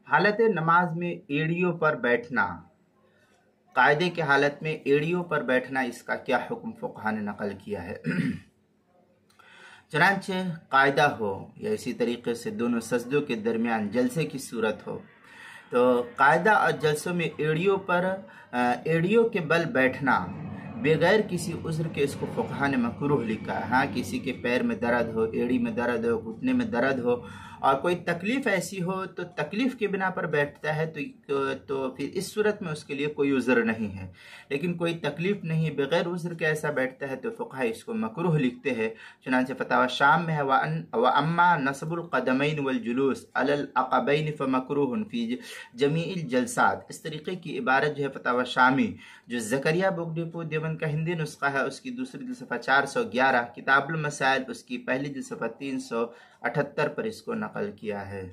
हालत नमाज में एड़ियों पर बैठना, कायदे की हालत में एड़ियों पर बैठना, इसका क्या हुक्म फुक़हा ने नकल किया है। चनांचे कायदा हो या इसी तरीके से दोनों सजदों के दरमियान जलसे की सूरत हो, तो कायदा और जलसों में एड़ियों के बल बैठना बगैर किसी उज़्र के, इसको फुक़हा ने मकरूह लिखा है। हाँ, किसी के पैर में दर्द हो, एड़ी में दर्द हो, घुटने में दर्द हो और कोई तकलीफ़ ऐसी हो तो तकलीफ़ के बिना पर बैठता है तो फिर इस सूरत में उसके लिए कोई उज़्र नहीं है। लेकिन कोई तकलीफ़ नहीं, बगैर उज़्र के ऐसा बैठता है तो फुक़हा इसको मकरूह लिखते हैं। चुनांचे फतावा शाम में है व अम्मा नस्बुल क़दमैन वल जुलूस अलल अक़बैन फ़मकरूहुन फ़ी जमीइल जलसात। इस तरीके की इबारत जो है फतावा शामी, जो ज़करिया बुक डिपो देवबंद का हिंदी नुस्खा है, उसकी दूसरी जिल्द सफ़ा 411, किताबुल मसाइल उसकी पहली जिल्द सफ़ा 378 पर इसको नकल किया है।